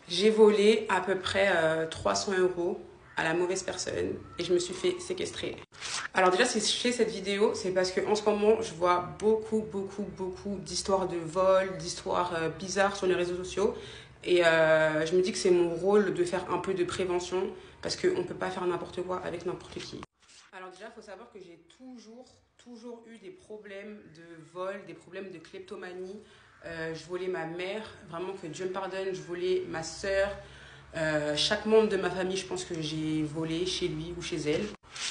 J'ai volé à peu près 300 € à la mauvaise personne et je me suis fait séquestrer. Alors déjà, si je fais cette vidéo, c'est parce qu'en ce moment, je vois beaucoup d'histoires de vol, d'histoires bizarres sur les réseaux sociaux. Et je me dis que c'est mon rôle de faire un peu de prévention parce qu'on ne peut pas faire n'importe quoi avec n'importe qui. Alors déjà, il faut savoir que j'ai toujours eu des problèmes de vol, des problèmes de kleptomanie. Je volais ma mère, vraiment que Dieu me pardonne, je volais ma sœur. Chaque membre de ma famille, je pense que j'ai volé chez lui ou chez elle.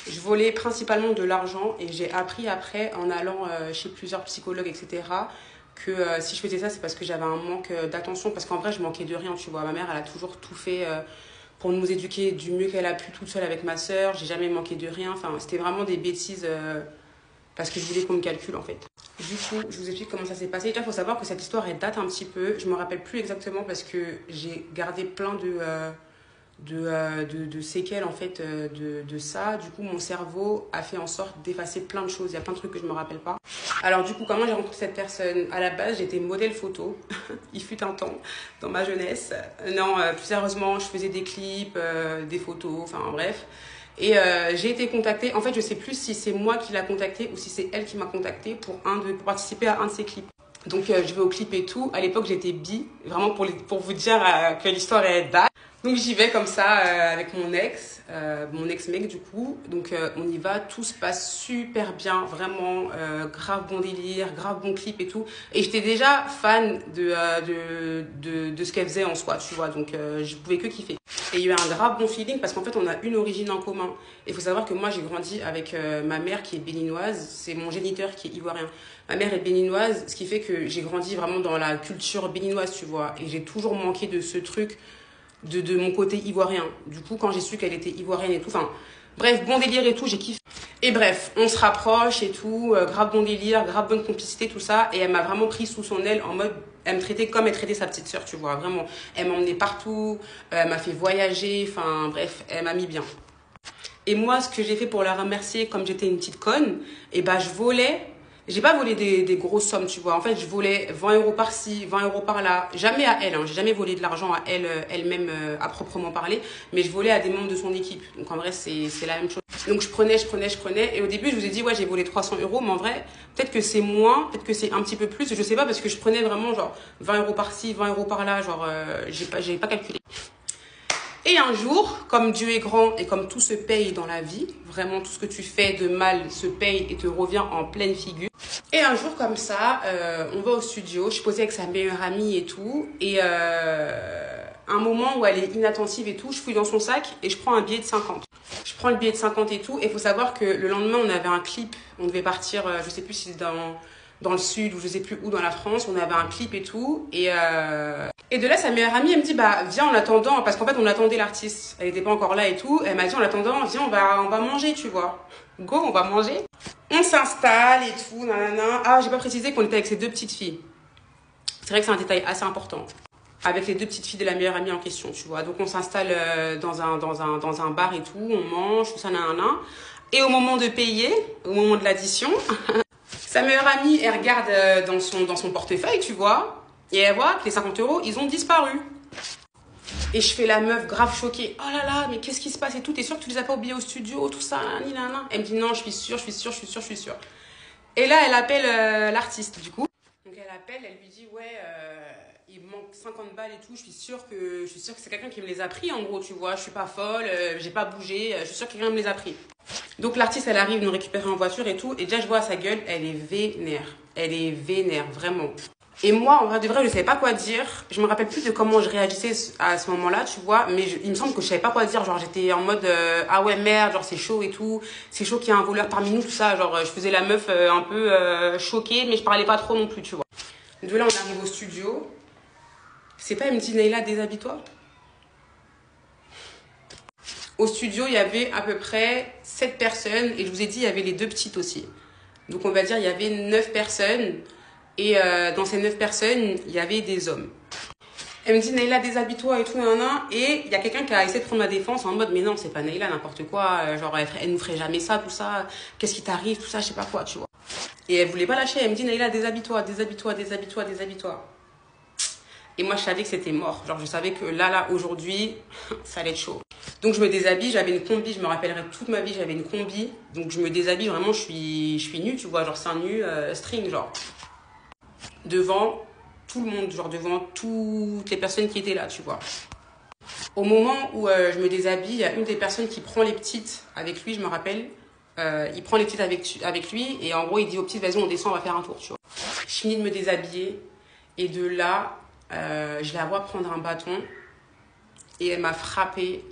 Je volais principalement de l'argent et j'ai appris après, en allant chez plusieurs psychologues, etc., que si je faisais ça, c'est parce que j'avais un manque d'attention. Parce qu'en vrai, je manquais de rien, tu vois. Ma mère, elle a toujours tout fait pour nous éduquer du mieux qu'elle a pu toute seule avec ma sœur. J'ai jamais manqué de rien. Enfin, c'était vraiment des bêtises parce que je voulais qu'on me calcule, en fait. Du coup, je vous explique comment ça s'est passé. Déjà, il faut savoir que cette histoire, elle date un petit peu. Je me rappelle plus exactement parce que j'ai gardé plein de séquelles en fait de ça. Du coup, mon cerveau a fait en sorte d'effacer plein de choses. Il y a plein de trucs que je me rappelle pas. Alors du coup, comment j'ai rencontré cette personne? À la base, j'étais modèle photo. Il fut un temps dans ma jeunesse. Non, plus sérieusement, je faisais des clips, des photos, enfin bref. Et j'ai été contactée. En fait, je sais plus si c'est moi qui l'a contactée ou si c'est elle qui m'a contactée pour participer à un de ses clips. Donc je vais au clip et tout. À l'époque, j'étais bi, vraiment pour vous dire que l'histoire est date. Donc j'y vais comme ça avec mon ex-mec du coup. Donc on y va, tout se passe super bien, vraiment grave bon délire, grave bon clip et tout. Et j'étais déjà fan de ce qu'elle faisait en soi, tu vois. Donc je pouvais que kiffer. Et il y a eu un grave bon feeling parce qu'en fait on a une origine en commun. Il faut savoir que moi j'ai grandi avec ma mère qui est béninoise, c'est mon géniteur qui est ivoirien. Ma mère est béninoise, ce qui fait que j'ai grandi vraiment dans la culture béninoise, tu vois. Et j'ai toujours manqué de ce truc de mon côté ivoirien. Du coup, quand j'ai su qu'elle était ivoirienne et tout, enfin, bref, bon délire et tout, j'ai kiffé. Et bref, on se rapproche et tout, grave bon délire, grave bonne complicité, tout ça. Et elle m'a vraiment pris sous son aile en mode, elle me traitait comme elle traitait sa petite sœur, tu vois, vraiment. Elle m'emmenait partout, elle m'a fait voyager, enfin, bref, elle m'a mis bien. Et moi, ce que j'ai fait pour la remercier, comme j'étais une petite conne, et ben, je volais. J'ai pas volé des grosses sommes, tu vois. En fait, je volais 20 € par-ci, 20 € par-là. Jamais à elle, hein. J'ai jamais volé de l'argent à elle, elle-même, à proprement parler. Mais je volais à des membres de son équipe. Donc, en vrai, c'est la même chose. Donc, je prenais. Et au début, je vous ai dit, ouais, j'ai volé 300 €. Mais en vrai, peut-être que c'est moins, peut-être que c'est un petit peu plus. Je sais pas, parce que je prenais vraiment, genre, 20 € par-ci, 20 € par-là. Genre, j'ai pas calculé. Et un jour, comme Dieu est grand et comme tout se paye dans la vie, vraiment tout ce que tu fais de mal se paye et te revient en pleine figure. Et un jour comme ça, on va au studio, je suis posée avec sa meilleure amie et tout, et un moment où elle est inattentive et tout, je fouille dans son sac et je prends un billet de 50. Je prends le billet de 50 et tout, et il faut savoir que le lendemain, on avait un clip, on devait partir, je sais plus si c'est dans le sud ou je sais plus où dans la France, on avait un clip et tout, et de là sa meilleure amie elle me dit bah viens en attendant, parce qu'en fait on attendait l'artiste, elle était pas encore là et tout, elle m'a dit en attendant viens on va manger, tu vois, go on va manger, on s'installe et tout, nanana. Ah j'ai pas précisé qu'on était avec ces deux petites filles, c'est vrai que c'est un détail assez important, avec les deux petites filles de la meilleure amie en question, tu vois. Donc on s'installe dans un bar et tout, on mange, tout ça, nanana. Et au moment de payer, au moment de l'addition, sa meilleure amie, elle regarde dans son portefeuille, tu vois, et elle voit que les 50 €, ils ont disparu. Et je fais la meuf grave choquée. Oh là là, mais qu'est-ce qui se passe et tout? T'es sûre que tu les as pas oubliés au studio, tout ça, nanana. Elle me dit non, je suis sûre. Et là, elle appelle l'artiste, du coup. Donc elle appelle, elle lui dit ouais, il me manque 50 balles et tout. Je suis sûre que c'est quelqu'un qui me les a pris, en gros, tu vois. Je suis pas folle, j'ai pas bougé, je suis sûre que quelqu'un me les a pris. Donc l'artiste, elle arrive nous récupérer en voiture et tout. Et déjà, je vois sa gueule, elle est vénère. Elle est vénère, vraiment. Et moi, en vrai de vrai, je savais pas quoi dire. Je me rappelle plus de comment je réagissais à ce moment-là, tu vois. Mais il me semble que je savais pas quoi dire. Genre, j'étais en mode, ah ouais, merde, genre, c'est chaud et tout. C'est chaud qu'il y ait un voleur parmi nous, tout ça. Genre, je faisais la meuf un peu choquée, mais je parlais pas trop non plus, tu vois. De là, on arrive au studio. C'est pas, elle me dit, Naïla, déshabille-toi. Au studio, il y avait à peu près 7 personnes. Et je vous ai dit, il y avait les deux petites aussi. Donc, on va dire, il y avait 9 personnes. Et dans ces 9 personnes, il y avait des hommes. Elle me dit, Naïla, déshabille-toi et tout, et il y a quelqu'un qui a essayé de prendre ma défense en mode, mais non, c'est pas Naïla, n'importe quoi. Genre, elle nous ferait jamais ça, tout ça. Qu'est-ce qui t'arrive, tout ça, je sais pas quoi, tu vois. Et elle voulait pas lâcher. Elle me dit, Naïla, déshabille-toi. Et moi, je savais que c'était mort. Genre, je savais que là, aujourd'hui, ça allait être chaud. Donc, je me déshabille. J'avais une combi. Je me rappellerai toute ma vie, j'avais une combi. Donc, je me déshabille. Vraiment, je suis nue, tu vois. Genre, seins nus, string, genre. Devant tout le monde. Genre, devant toutes les personnes qui étaient là, tu vois. Au moment où je me déshabille, il y a une des personnes qui prend les petites avec lui, je me rappelle. Il prend les petites avec lui. Et en gros, il dit aux petites, vas-y, on descend, on va faire un tour, tu vois. Je finis de me déshabiller. Et de là, je la vois prendre un bâton et elle m'a frappé.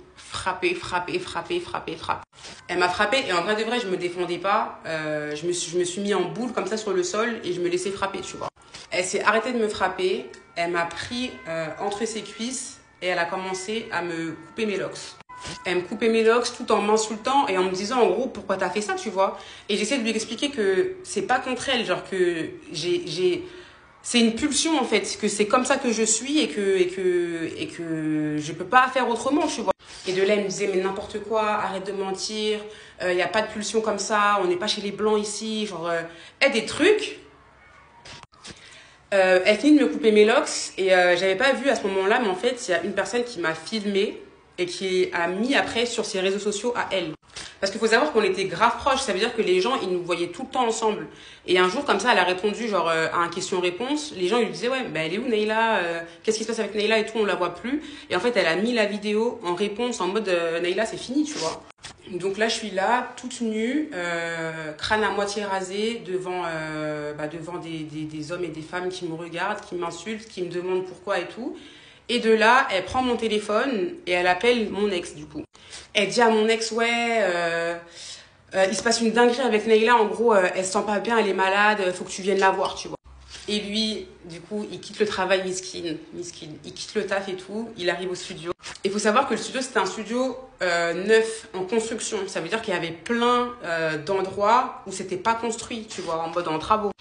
Elle m'a frappé et en vrai de vrai, je me défendais pas. Je me suis mis en boule comme ça sur le sol et je me laissais frapper, tu vois. Elle s'est arrêtée de me frapper. Elle m'a pris entre ses cuisses et elle a commencé à me couper mes locks. Elle me coupait mes locks tout en m'insultant et en me disant en gros pourquoi t'as fait ça, tu vois. Et j'essaie de lui expliquer que c'est pas contre elle, genre que c'est une pulsion en fait, que c'est comme ça que je suis et que je peux pas faire autrement, tu vois. Et de là, elle me disait, mais n'importe quoi, arrête de mentir, y a pas de pulsion comme ça, on n'est pas chez les blancs ici, genre, des trucs. Elle finit de me couper mes locks et j'avais pas vu à ce moment-là, mais en fait, il y a une personne qui m'a filmé et qui a mis après sur ses réseaux sociaux à elle. Parce qu'il faut savoir qu'on était grave proches, ça veut dire que les gens, ils nous voyaient tout le temps ensemble. Et un jour, comme ça, elle a répondu genre à un question-réponse. Les gens, ils lui disaient, ouais, bah, elle est où Nayla qu'est-ce qui se passe avec Nayla et tout, on la voit plus. Et en fait, elle a mis la vidéo en réponse en mode, Nayla, c'est fini, tu vois. Donc là, je suis là, toute nue, crâne à moitié rasé, devant des hommes et des femmes qui me regardent, qui m'insultent, qui me demandent pourquoi et tout. Et de là, elle prend mon téléphone et elle appelle mon ex, du coup. Elle dit à mon ex, ouais, il se passe une dinguerie avec Nayla. En gros, elle se sent pas bien, elle est malade, faut que tu viennes la voir, tu vois. Et lui, du coup, il quitte le travail, miskin. Il quitte le taf et tout, il arrive au studio. Il faut savoir que le studio, c'était un studio neuf, en construction. Ça veut dire qu'il y avait plein d'endroits où c'était pas construit, tu vois, en mode en travaux.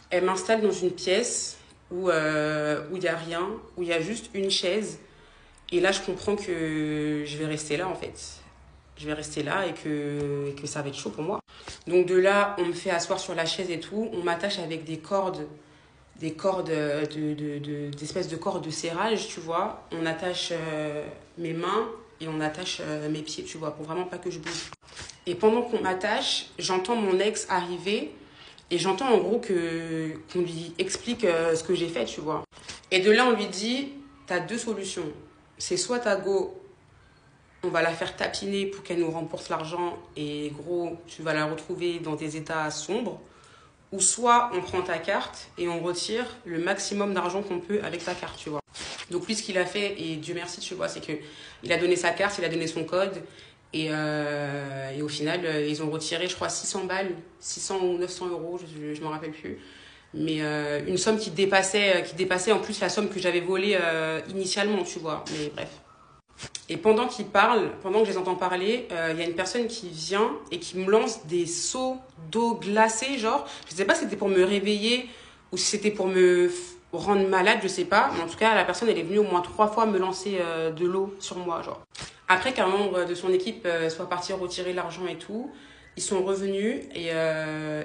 Elle m'installe dans une pièce où il y a rien, où il y a juste une chaise. Et là, je comprends que je vais rester là, en fait. Je vais rester là et que ça va être chaud pour moi. Donc de là, on me fait asseoir sur la chaise et tout. On m'attache avec des cordes d'espèces de cordes de serrage, tu vois. On attache mes mains et on attache mes pieds, tu vois, pour vraiment pas que je bouge. Et pendant qu'on m'attache, j'entends mon ex arriver. Et j'entends en gros qu'on lui explique ce que j'ai fait, tu vois. Et de là, on lui dit, t'as deux solutions. C'est soit ta go, on va la faire tapiner pour qu'elle nous rembourse l'argent et gros, tu vas la retrouver dans des états sombres. Ou soit on prend ta carte et on retire le maximum d'argent qu'on peut avec ta carte, tu vois. Donc lui, ce qu'il a fait, et Dieu merci, tu vois, c'est qu'il a donné sa carte, il a donné son code. Et au final, ils ont retiré, je crois, 600 balles, 600 ou 900 euros, je ne m'en rappelle plus. Mais une somme qui dépassait en plus la somme que j'avais volée initialement, tu vois. Mais bref. Et pendant qu'ils parlent, pendant que je les entends parler, il y a une personne qui vient et qui me lance des seaux d'eau glacée, genre. Je ne sais pas si c'était pour me réveiller ou si c'était pour me rendre malade, je sais pas. Mais en tout cas, la personne, elle est venue au moins 3 fois me lancer de l'eau sur moi, genre. Après qu'un membre de son équipe soit parti retirer l'argent et tout, ils sont revenus et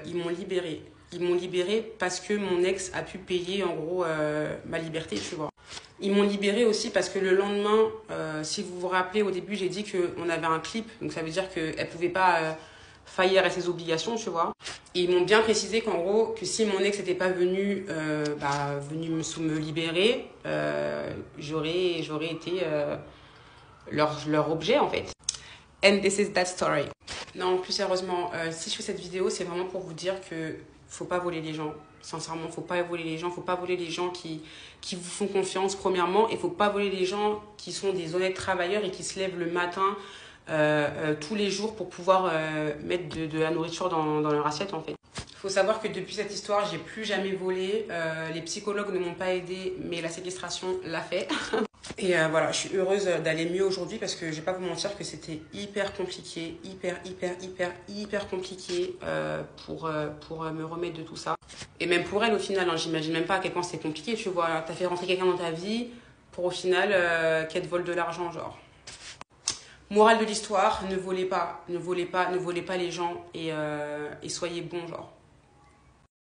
ils m'ont libérée. Ils m'ont libérée parce que mon ex a pu payer en gros ma liberté, tu vois. Ils m'ont libérée aussi parce que le lendemain, si vous vous rappelez, au début, j'ai dit qu'on avait un clip. Donc ça veut dire qu'elle ne pouvait pas faillir à ses obligations, tu vois. Et ils m'ont bien précisé qu'en gros, que si mon ex n'était pas venu me libérer, j'aurais été... leur objet en fait. And this is that story. Non, plus sérieusement, si je fais cette vidéo, c'est vraiment pour vous dire que faut pas voler les gens. Sincèrement, faut pas voler les gens. Faut pas voler les gens qui vous font confiance, premièrement. Et faut pas voler les gens qui sont des honnêtes travailleurs et qui se lèvent le matin tous les jours pour pouvoir mettre de la nourriture dans leur assiette, en fait. Il faut savoir que depuis cette histoire, j'ai plus jamais volé. Les psychologues ne m'ont pas aidé, mais la séquestration l'a fait. Et voilà, je suis heureuse d'aller mieux aujourd'hui parce que je vais pas vous mentir que c'était hyper compliqué, hyper compliqué pour me remettre de tout ça. Et même pour elle au final, hein, j'imagine même pas à quel point c'est compliqué, tu vois. T'as fait rentrer quelqu'un dans ta vie pour au final qu'elle te vole de l'argent, genre. Morale de l'histoire, ne volez pas les gens et soyez bons, genre.